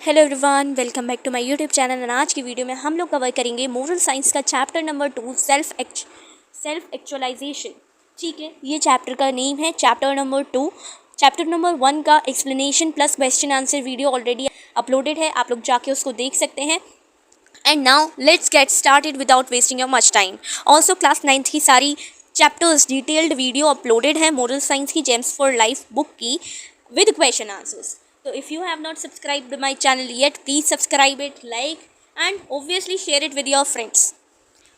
Hello everyone, welcome back to my YouTube channel. और आज की वीडियो में हम लोग कवर करेंगे मोरल साइंस का चैप्टर नंबर 2 सेल्फ एक्चुअलाइजेशन। ठीक है, ये चैप्टर का नेम है चैप्टर नंबर 2। चैप्टर नंबर 1 का explanation plus question answer video already uploaded है, आप लोग जाके उसको देख सकते हैं। And now let's get started without wasting your much time. Also class 9th की सारी चैप्टर्स डिटेल्ड वीडियो अपलोडेड है मोरल साइंस की जेम्स फॉर लाइफ बुक की with question answers. So if you have not subscribed my channel yet, please subscribe it, like and obviously share it with your friends.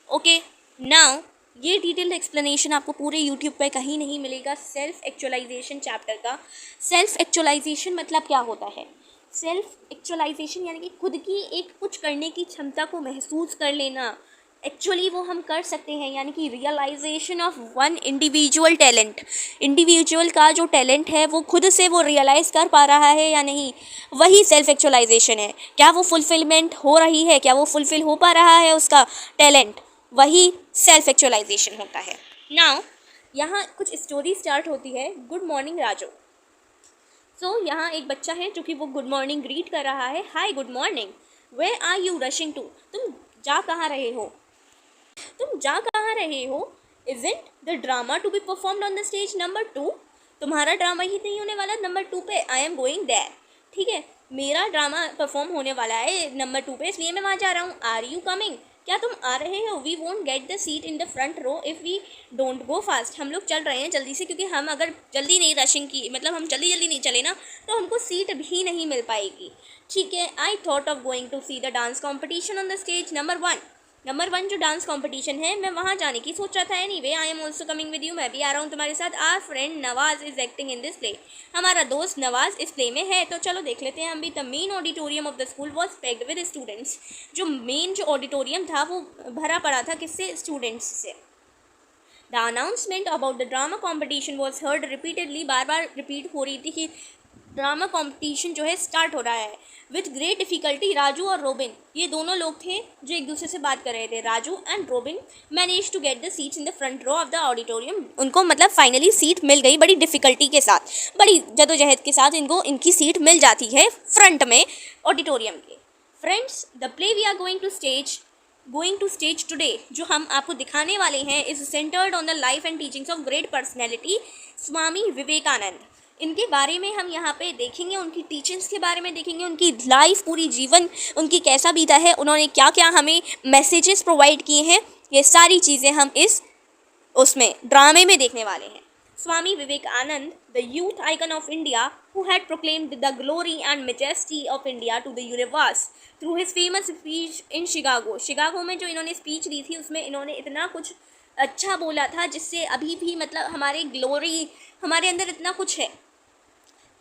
Okay, now ये detailed explanation आपको पूरे YouTube पे कहीं नहीं मिलेगा self actualisation chapter का। Self actualisation मतलब क्या होता है? सेल्फ एक्चुअलाइजेशन यानी कि खुद की एक कुछ करने की क्षमता को महसूस कर लेना। एक्चुअली वो हम कर सकते हैं, यानी कि realisation of one individual talent. Individual का जो टैलेंट है वो खुद से वो रियलाइज़ कर पा रहा है या नहीं, वही सेल्फ एक्चुअलाइजेशन है। क्या वो फुलफिलमेंट हो रही है, क्या वो फुलफिल हो पा रहा है उसका टैलेंट, वही सेल्फ एक्चुअलाइजेशन होता है। नाउ यहाँ कुछ स्टोरी स्टार्ट होती है, गुड मॉर्निंग राजू। यहाँ एक बच्चा है जो कि वो गुड मॉर्निंग ग्रीट कर रहा है, hi good morning, where are you rushing to, तुम जा कहाँ रहे हो, तुम जा कहाँ रहे हो। Isn't the drama to be performed on the stage number 2, तुम्हारा ड्रामा ही नहीं होने वाला नंबर 2 पे, आई एम गोइंग देयर। ठीक है, मेरा ड्रामा परफॉर्म होने वाला है नंबर 2 पे, इसलिए मैं वहाँ जा रहा हूँ। आर यू कमिंग, क्या तुम आ रहे हो। We won't get the seat in the front row if we don't go fast, हम लोग चल रहे हैं जल्दी से, क्योंकि हम अगर जल्दी नहीं रशिंग की, मतलब हम जल्दी नहीं चले ना, तो हमको सीट भी नहीं मिल पाएगी। ठीक है, I thought of going to see the dance competition on the stage number 1 जो डांस कंपटीशन है, मैं वहाँ जाने की सोच रहा था। Anyway I am also coming with you, मैं भी आ रहा हूँ तुम्हारे साथ। Our friend Nawaz is acting in this play, हमारा दोस्त नवाज इस प्ले में है, तो चलो देख लेते हैं हम भी। The main auditorium of the school was packed with students, जो मेन जो ऑडिटोरियम था वो भरा पड़ा था किससे, स्टूडेंट्स से। The announcement about the drama competition was heard repeatedly, bar bar repeat हो रही थी कि ड्रामा कंपटीशन जो है स्टार्ट हो रहा है। विथ ग्रेट डिफ़िकल्टी राजू और रोबिन, ये दोनों लोग थे जो एक दूसरे से बात कर रहे थे, Raju and Robin manage to get the seats in the front row of the auditorium. उनको मतलब फाइनली सीट मिल गई, बड़ी डिफ़िकल्टी के साथ, बड़ी जदोजहद के साथ इनको इनकी सीट मिल जाती है फ्रंट में ऑडिटोरियम के। Friends, the play we are going to stage today, जो हम आपको दिखाने वाले हैं, is centred on the life and teachings of great personality Swami Vivekananda. इनके बारे में हम यहाँ पे देखेंगे, उनकी टीचिंग्स के बारे में देखेंगे, उनकी लाइफ, पूरी जीवन उनकी कैसा बीता है, उन्होंने क्या क्या हमें मैसेजेस प्रोवाइड किए हैं, ये सारी चीज़ें हम इस उसमें ड्रामे में देखने वाले हैं। Swami Vivekananda, the youth icon of India, who had proclaimed the glory and majesty of India to the universe through his famous speech in Chicago में जो इन्होंने स्पीच दी थी, उसमें इन्होंने इतना कुछ अच्छा बोला था जिससे अभी भी मतलब हमारे ग्लोरी, हमारे अंदर इतना कुछ है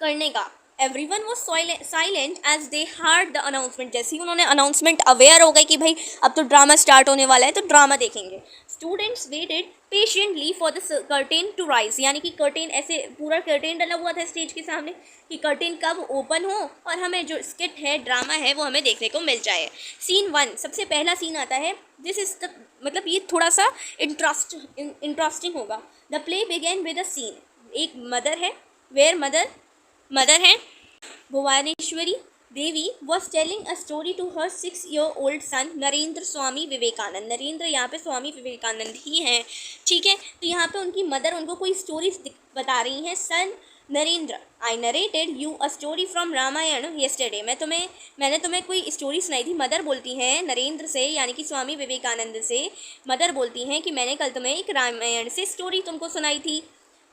करने का। Everyone was silent as they heard the announcement, जैसे ही उन्होंने अनाउंसमेंट अवेयर हो गए कि भाई अब तो ड्रामा स्टार्ट होने वाला है, तो ड्रामा देखेंगे। Students waited patiently for the curtain to rise, यानी कि कर्टेन, ऐसे पूरा कर्टेन डला हुआ था स्टेज के सामने कि कर्टेन कब ओपन हो और हमें जो स्किट है, ड्रामा है, वो हमें देखने को मिल जाए। सीन 1, सबसे पहला सीन आता है, दिस इज द, मतलब ये थोड़ा सा इंटरेस्टिंग होगा। The play begin with a scene, एक मदर है, वेयर मदर है Bhuvaneshwari Devi was telling a story to her 6-year-old son Narendra Swami Vivekananda. Narendra यहाँ पे स्वामी विवेकानंद ही हैं। ठीक है, तो यहाँ पे उनकी मदर उनको कोई स्टोरी बता रही हैं। Son Narendra, I narrated you a story from Ramayana yesterday, मैंने तुम्हें कोई स्टोरी सुनाई थी। मदर बोलती हैं नरेंद्र से, यानी कि स्वामी विवेकानंद से, मदर बोलती हैं कि मैंने कल तुम्हें एक रामायण से स्टोरी तुमको सुनाई थी।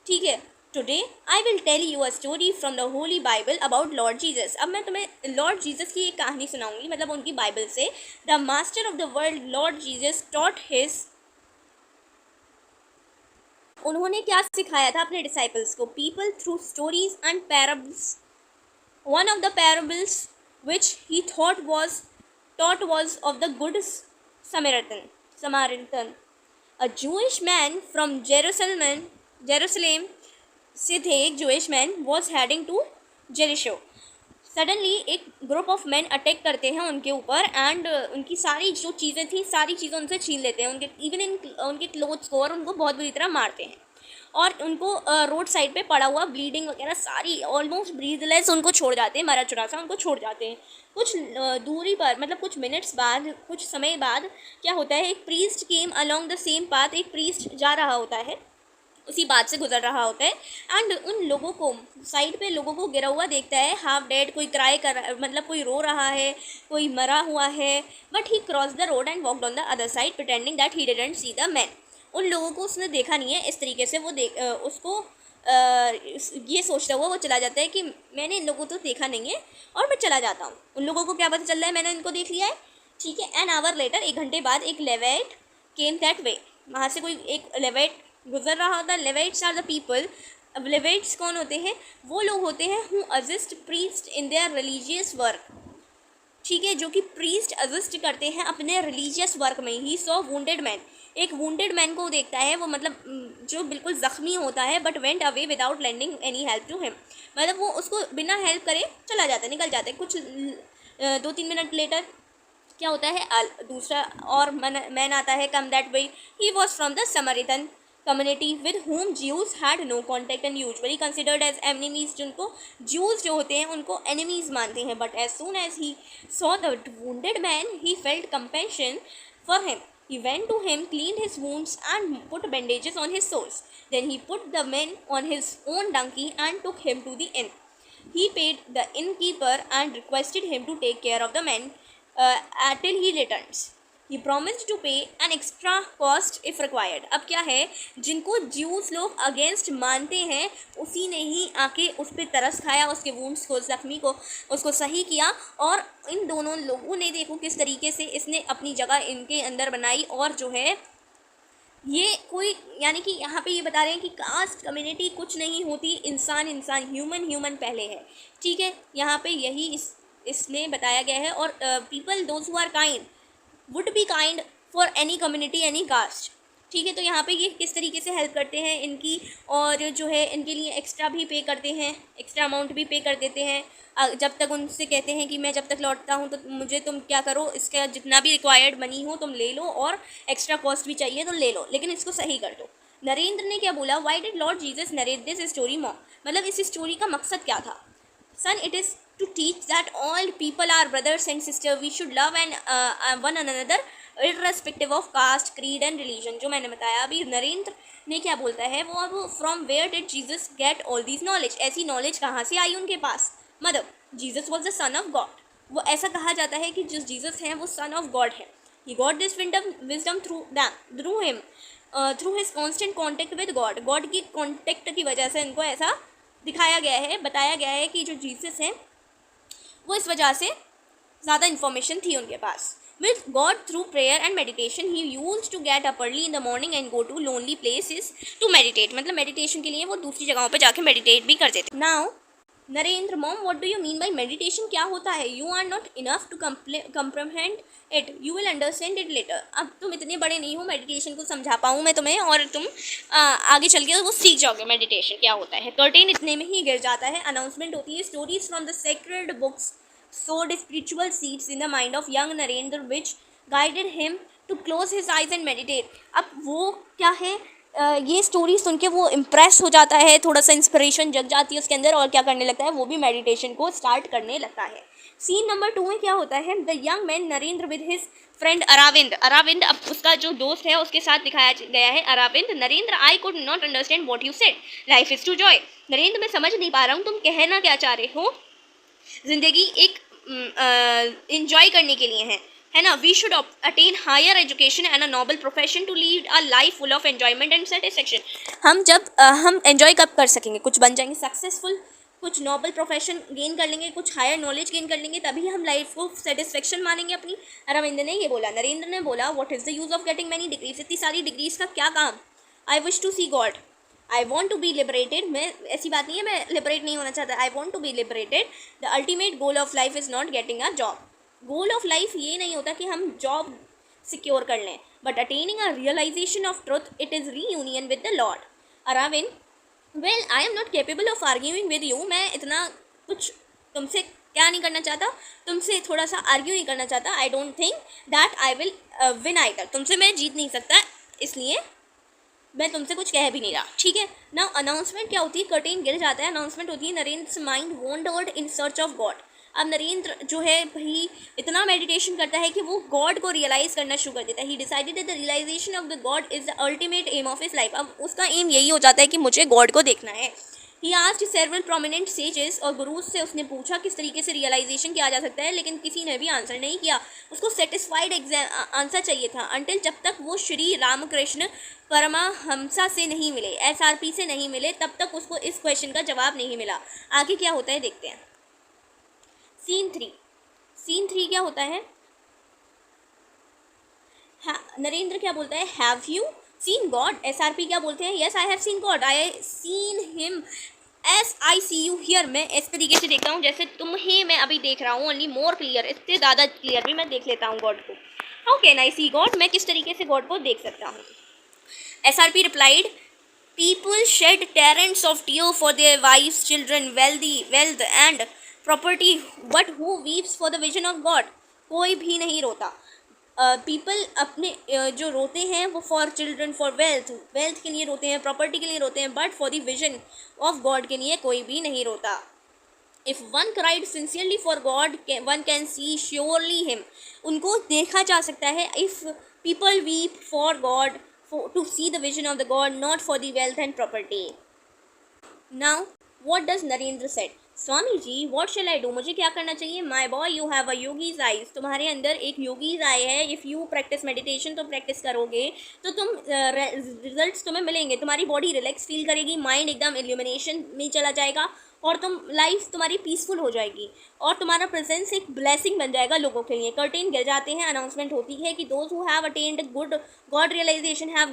ठीक है, today I will tell you a story from the holy Bible about Lord Jesus, अब मैं तुम्हें लॉर्ड जीसस की एक कहानी सुनाऊंगी, मतलब उनकी बाइबल से। The master of the world Lord Jesus taught his, उन्होंने क्या सिखाया था अपने डिसाइपल्स को, people through stories and parables. One of the parables which he thought was of the good Samaritan. A Jewish man from Jerusalem से थे, एक Jewish man was heading to Jericho. Suddenly एक ग्रुप ऑफ मैन अटैक करते हैं उनके ऊपर and उनकी सारी जो चीज़ें थी, सारी चीज़ें उनसे छीन लेते हैं, उनके इवन उनके क्लोथ्स को, और उनको बहुत बुरी तरह मारते हैं और उनको रोड साइड पे पड़ा हुआ ब्लीडिंग वगैरह सारी ऑलमोस्ट ब्रीथलेस उनको छोड़ जाते हैं, मरा चुरा सा उनको छोड़ जाते हैं। कुछ दूरी पर, मतलब कुछ मिनट्स बाद, कुछ समय बाद क्या होता है, एक priest came along the same path, एक प्रीस्ट जा रहा होता है, उसी बात से गुजर रहा होता है, एंड उन लोगों को, साइड पे लोगों को गिरा हुआ देखता है, हाफ डेड, कोई क्राई कर रहा, मतलब कोई रो रहा है, कोई मरा हुआ है, but he cross the road and walked on the other side pretending that he didn't see the man. उन लोगों को उसने देखा नहीं है, इस तरीके से वो उसको ये सोचता हुआ वो चला जाता है कि मैंने इन लोगों को तो देखा नहीं है और मैं चला जाता हूँ। उन लोगों को क्या पता चल रहा है, मैंने इनको देख लिया है, ठीक है। एन आवर लेटर, 1 घंटे बाद, एक लेवेट केम दैट वे, वहाँ से कोई एक लेवेट गुजर रहा होता है। लेवेट्स आर द पीपल, अब लेवेट्स कौन होते हैं, वो लोग होते हैं who assist priest in their religious work, ठीक है, जो कि प्रीस्ट असिस्ट करते हैं अपने रिलीजियस वर्क में। ही सॉ वुंडेड मैन, एक वुंडेड मैन को देखता है, वो मतलब जो बिल्कुल ज़ख्मी होता है, but went away without lending any help to him, मतलब वो उसको बिना हेल्प करे चला जाता है, निकल जाता है। कुछ 2-3 मिनट लेटर क्या होता है, दूसरा और मैन आता है, come that way, he was from the Samaritan community with whom Jews had no contact and usually considered as enemies, जिनको Jews जो होते हैं उनको enemies मानते हैं, but as soon as he saw the wounded man he felt compassion for him. He went to him, cleaned his wounds and put bandages on his sores. Then he put the man on his own donkey and took him to the inn. He paid the innkeeper and requested him to take care of the man till he returns. He promised to pay an extra cost if required. अब क्या है, जिनको juice लोग against मानते हैं उसी ने ही आके उस पर तरस खाया, उसके वुंड्स को, जख्मी को, उसको सही किया, और इन दोनों लोगों ने देखो किस तरीके से इसने अपनी जगह इनके अंदर बनाई। और जो है ये कोई, यानी कि यहाँ पे ये बता रहे हैं कि कास्ट कम्युनिटी कुछ नहीं होती, इंसान इंसान, ह्यूमन पहले है, ठीक है। यहाँ पे यही इसमें बताया गया है। और people those who are kind would be kind for any community, any caste, ठीक है। तो यहाँ पे ये किस तरीके से हेल्प करते हैं इनकी, और जो है इनके लिए एक्स्ट्रा भी पे करते हैं, एक्स्ट्रा अमाउंट भी पे कर देते हैं। जब तक उनसे कहते हैं कि मैं जब तक लौटता हूँ तो मुझे तुम क्या करो, इसका जितना भी रिक्वायर्ड मनी हो तुम ले लो, और एक्स्ट्रा कॉस्ट भी चाहिए तो ले लो, लेकिन इसको सही कर दो। नरेंद्र ने क्या बोला, why did lord Jesus narrate this story mom, मतलब इस स्टोरी का मकसद क्या था। Son, it is to teach that all people are brothers and sisters, we should love and one another irrespective of caste, creed and religion। जो मैंने बताया अभी, नरेंद्र ने क्या बोलता है, वो अब from where did Jesus get all these knowledge, ऐसी नॉलेज कहाँ से आई उनके पास, मतलब Jesus was the son of God. वो ऐसा कहा जाता है कि जो जीसस हैं वो सन ऑफ गॉड है। He got this wisdom through him, through his constant contact with God, God की कॉन्टेक्ट की वजह से इनको ऐसा दिखाया गया है, बताया गया है कि जो जीसस हैं वो इस वजह से ज़्यादा इन्फॉर्मेशन थी उनके पास। With God through prayer and meditation he used to get up early in the morning and go to lonely places to meditate, मतलब मेडिटेशन के लिए वो दूसरी जगहों पे जाके मेडिटेट भी करते थे। Now Narendra, mom what do you mean by meditation, क्या होता है। You are not enough to comprehend it, you will understand it later. अब तुम इतने बड़े नहीं हो मेडिटेशन को समझा पाऊँ मैं तुम्हें, और तुम आगे चल के वो सीख जाओगे मेडिटेशन क्या होता है। कर्टेन इतने में ही गिर जाता है, अनाउंसमेंट होती है, stories from the sacred books sowed spiritual seeds in the mind of young Narendra which guided him to close his eyes and meditate। अब वो क्या है, ये स्टोरी सुन के वो इम्प्रेस हो जाता है, थोड़ा सा इंस्पिरेशन जग जाती है उसके अंदर, और क्या करने लगता है, वो भी मेडिटेशन को स्टार्ट करने लगता है। सीन नंबर 2 में क्या होता है, the young man Narendra with his friend Aravind, Aravind अब उसका जो दोस्त है उसके साथ दिखाया गया है। Aravind, Narendra, I could not understand what you said, life is to joy. Narendra, मैं समझ नहीं पा रहा हूँ तुम कहना क्या चाह रहे हो, ज़िंदगी एक इंजॉय करने के लिए है ना। We should attain higher education and a noble profession to lead a life full of enjoyment and satisfaction. हम जब हम एन्जॉय कब कर सकेंगे, कुछ बन जाएंगे सक्सेसफुल, कुछ नोबल प्रोफेशन गेन कर लेंगे, कुछ हायर नॉलेज गेन कर लेंगे, तभी हम लाइफ को सेटिस्फेक्शन मानेंगे अपनी। अरविंद ने ये बोला, नरेंद्र ने बोला, what is the use of getting many degrees, इतनी सारी डिग्रीज का क्या काम। I wish to see God, I want to be liberated, मैं ऐसी बात नहीं है मैं लिबरेट नहीं होना चाहता, I want to be liberated. The ultimate goal of life is not getting a job, goal of life ये नहीं होता कि हम जॉब सिक्योर कर लें, but attaining a realisation of truth, it is reunion with the lord. Aravind, well I am not capable of arguing with you, मैं इतना कुछ तुमसे क्या नहीं करना चाहता, तुमसे थोड़ा सा आर्ग्यू नहीं करना चाहता। I don't think that I will win either, तुमसे मैं जीत नहीं सकता, इसलिए मैं तुमसे कुछ कह भी नहीं रहा, ठीक है ना। अनाउंसमेंट क्या होती है, कर्टेन गिर जाता है, अनाउंसमेंट होती है, Narendra mind wandered in search of God, अब नरेंद्र जो है भाई इतना मेडिटेशन करता है कि वो गॉड को रियलाइज़ करना शुरू कर देता है. He decided that the realisation of the God is the ultimate aim of his life. अब उसका एम यही हो जाता है कि मुझे गॉड को देखना है. He asked several prominent sages और गुरुज से उसने पूछा किस तरीके से रियलाइजेशन किया जा सकता है, लेकिन किसी ने भी आंसर नहीं किया. उसको सेटिस्फाइड आंसर चाहिए था अंटिल जब तक वो श्री रामकृष्ण परमहंसा से नहीं मिले, SRP से नहीं मिले, तब तक उसको इस क्वेश्चन का जवाब नहीं मिला. आगे क्या होता है देखते हैं. सीन थ्री क्या होता है. नरेंद्र क्या बोलता है, have you seen God. SRP क्या बोलते हैं, yes I have seen God, I seen him as I see you here. मैं इस तरीके से देखता हूँ जैसे तुम ही मैं अभी देख रहा हूँ, ओनली मोर क्लियर, इससे ज़्यादा क्लियर भी मैं देख लेता हूँ गॉड को. How can I see God, मैं किस तरीके से गॉड को देख सकता हूँ. SRP replied, people shed torrents of tear for their wives, children, wealth and property, but who weeps for the vision of God. कोई भी नहीं रोता. पीपल अपने जो रोते हैं वो फॉर चिल्ड्रन, फॉर वेल्थ के लिए रोते हैं, प्रॉपर्टी के लिए रोते हैं, but for the vision of God के लिए कोई भी नहीं रोता. If one cried sincerely for God one can see surely him. उनको देखा जा सकता है. If people weep for God to see the vision of the God, not for the wealth and property. Now what does Narendra said, Swami ji what shall I do, मुझे क्या करना चाहिए. My boy you have a yogis eyes, तुम्हारे अंदर एक yogis आई है. If you practice meditation, तो practice करोगे तो तुम रिजल्ट्स तुम्हें मिलेंगे. तुम्हारी बॉडी रिलैक्स फील करेगी, माइंड एकदम इल्यूमिनेशन में चला जाएगा और लाइफ तुम्हारी पीसफुल हो जाएगी और तुम्हारा प्रेजेंस एक ब्लेसिंग बन जाएगा लोगों के लिए. कर्टेन गिर जाते हैं, अनाउंसमेंट होती है कि those who have attained good God realisation have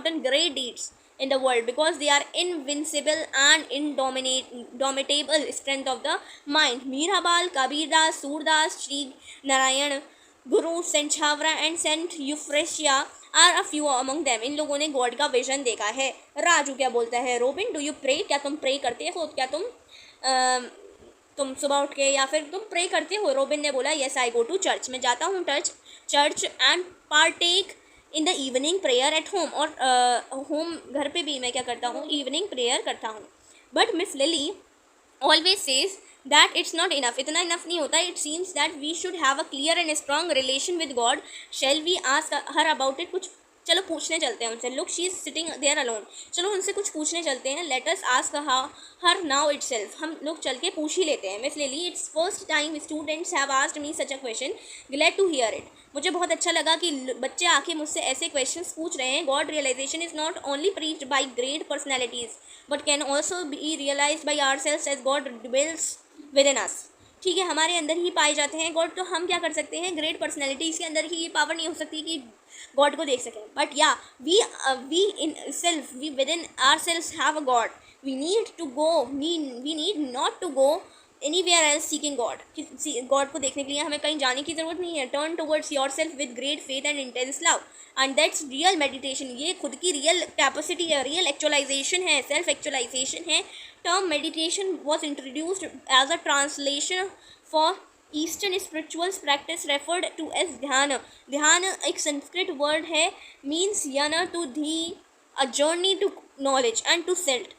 done great deeds in the world because they are invincible and indomitable strength of the mind. Mirabal, Kabirdas, Surdas, Sri Narayan, Guru, Saint Chavra and Saint Euphrasia are a few among them. इन लोगों ने God का vision देखा है. राजू क्या बोलता है, robin do you pray, क्या तुम प्रे करते हो, क्या तुम सुबह उठ के या फिर तुम प्रे करते हो. रोबिन ने बोला yes I go to church, मैं जाता हूँ church and partake in the evening prayer at home, और होम घर पे भी मैं क्या करता हूँ, इवनिंग प्रेयर करता हूँ. But miss lily always says that it's not enough, इतना इनफ नहीं होता. It seems that we should have a clear and strong relation with God. Shall we ask her about it, कुछ चलो पूछने चलते हैं उनसे. Look she is sitting there alone, चलो उनसे कुछ पूछने चलते हैं. Let us ask her now itself, हम लोग चल के पूछ ही लेते हैं. Miss lily, it's first time students have asked me such a question, glad to hear it. मुझे बहुत अच्छा लगा कि बच्चे आके मुझसे ऐसे क्वेश्चंस पूछ रहे हैं. God realisation is not only preached by great personalities but can also be realise by ourselves as God dwells within us. ठीक है, हमारे अंदर ही पाए जाते हैं गॉड, तो हम क्या कर सकते हैं, ग्रेट पर्सनैलिटीज़ के अंदर ही ये पावर नहीं हो सकती कि गॉड को देख सकें. But yeah we in self, we within our selves have a God. We need not to go anywhere else seeking God. God को देखने के लिए हमें कहीं जाने की ज़रूरत नहीं है. Turn towards your self with great faith and intense love, and that's real meditation. ये खुद की रियल कैपेसिटी है, रियल एक्चुअलाइजेशन है, सेल्फ एक्चुअलाइजेशन है. Term meditation was introduced as a translation for Eastern spiritual practice referred to as ध्यान. ध्यान एक Sanskrit word है, means yana to the a journey to knowledge and to self.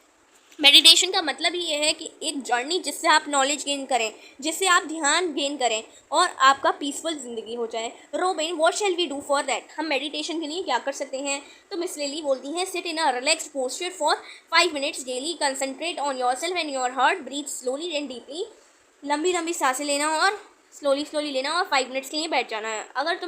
Meditation का मतलब ही ये है कि एक जर्नी जिससे आप नॉलेज गेन करें, जिससे आप ध्यान गेन करें और आपका पीसफुल ज़िंदगी हो जाए. Robin, what shall we do for that, हम मेडिटेशन के लिए क्या कर सकते हैं. तो मिस लिली बोलती हैं, sit in a relaxed posture for 5 minutes daily, concentrate on your self and your heart, breathe slowly and deeply. लंबी लंबी सांसें लेना और स्लोली लेना और 5 minutes के लिए बैठ जाना है. अगर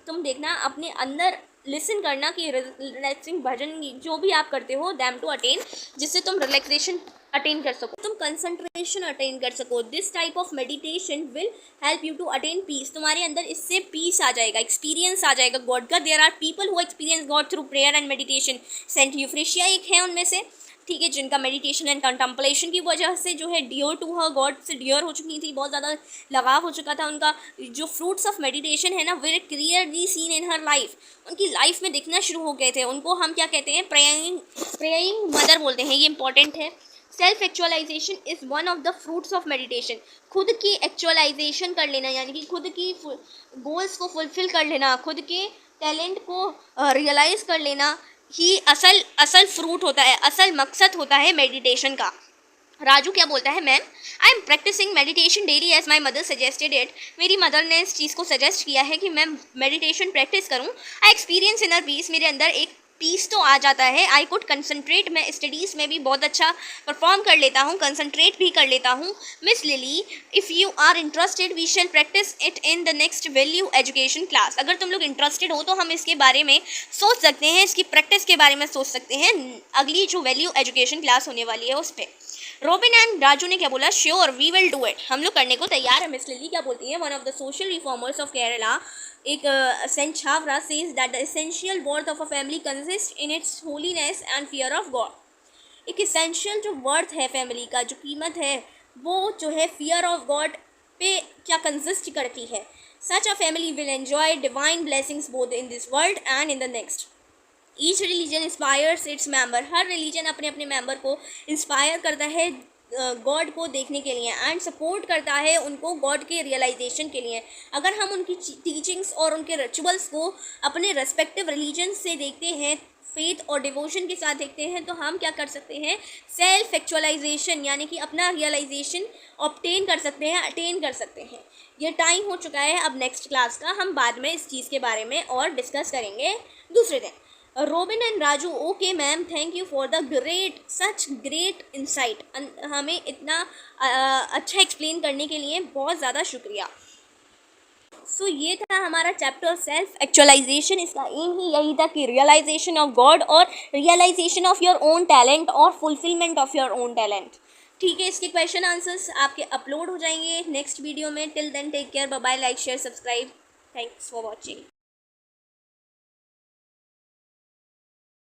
तुम देखना अपने अंदर लिसन करना कि रिलैक्सिंग भजन जो भी आप करते हो दैम टू अटेन, जिससे तुम रिलैक्सेशन अटेन कर सको, तुम कंसंट्रेशन अटेन कर सको. This type of meditation will help you to attain peace. तुम्हारे अंदर इससे पीस आ जाएगा, एक्सपीरियंस आ जाएगा गॉड का. There are people who experience God through prayer and meditation. Saint Euphrasia एक है उनमें से, ठीक है, जिनका मेडिटेशन एंड कंटम्पलेशन की वजह से जो है डियर टू हर, गॉड से डियर हो चुकी थी, बहुत ज़्यादा लगाव हो चुका था उनका. जो फ्रूट्स ऑफ मेडिटेशन है ना, were clearly seen in her life, उनकी लाइफ में दिखना शुरू हो गए थे. उनको हम क्या कहते हैं, प्रेइंग मदर बोलते हैं. ये इंपॉर्टेंट है. Self actualization is one of the fruits of meditation. खुद की एक्चुअलाइजेशन कर लेना, यानी कि खुद की गोल्स को फुलफिल कर लेना, खुद के टैलेंट को रियलाइज़ कर लेना ही असल फ्रूट होता है, असल मकसद होता है मेडिटेशन का. राजू क्या बोलता है, ma'am I am practicing meditation daily as my mother suggested it. मेरी मदर ने इस चीज़ को सजेस्ट किया है कि मैं मेडिटेशन प्रैक्टिस करूँ। आई एक्सपीरियंस इनर पीस, मेरे अंदर एक पीस तो आ जाता है। आई कुड कंसनट्रेट, मैं स्टडीज़ में भी बहुत अच्छा परफॉर्म कर लेता हूँ, कंसनट्रेट भी कर लेता हूँ। Miss Lily, if you are interested we shall practice it in the next value education class. अगर तुम लोग इंटरेस्टेड हो तो हम इसके बारे में सोच सकते हैं, इसकी प्रैक्टिस के बारे में सोच सकते हैं अगली जो वैल्यू एजुकेशन क्लास होने वाली है उस पर। रॉबिन एंड राजू ने क्या बोला, sure we will do it, हम लोग करने को तैयार है। मिस लिली क्या बोलती है, one of the social reformers of Kerala, एक saint Chavara says that the essential worth of a family consist in its holiness and fear of God. एक एसेंशियल जो वर्थ है फैमिली का, जो कीमत है वो जो है फियर ऑफ गॉड पे क्या कंसिस्ट करती है। Such a family will enjoy divine blessings both in this world and in the next. Each religion inspires its member, हर रिलीजन अपने अपने मेंबर को इंस्पायर करता है गॉड को देखने के लिए एंड सपोर्ट करता है उनको गॉड के रियलाइजेशन के लिए। अगर हम उनकी टीचिंग्स और उनके रिचुअल्स को अपने रेस्पेक्टिव रिलीजन से देखते हैं, फेथ और डिवोशन के साथ देखते हैं, तो हम क्या कर सकते हैं, सेल्फ एक्चुअलाइजेशन यानी कि अपना रियलाइजेशन ऑब्टेन कर सकते हैं, अटेन कर सकते हैं। ये टाइम हो चुका है अब नेक्स्ट क्लास का, हम बाद में इस चीज़ के बारे में और डिस्कस करेंगे दूसरे दिन। Robin and Raju, okay ma'am, thank you for the great such great insight, हमें इतना अच्छा एक्सप्लेन करने के लिए बहुत ज़्यादा शुक्रिया। सो ये था हमारा चैप्टर सेल्फ एक्चुअलाइजेशन। इसका एम ही यही था कि रियलाइजेशन ऑफ गॉड और realisation of your own talent और fulfilment of your own talent. ठीक है, इसके क्वेश्चन आंसर्स आपके अपलोड हो जाएंगे नेक्स्ट वीडियो में। Till then take care, bye bye, like share subscribe, thanks for watching.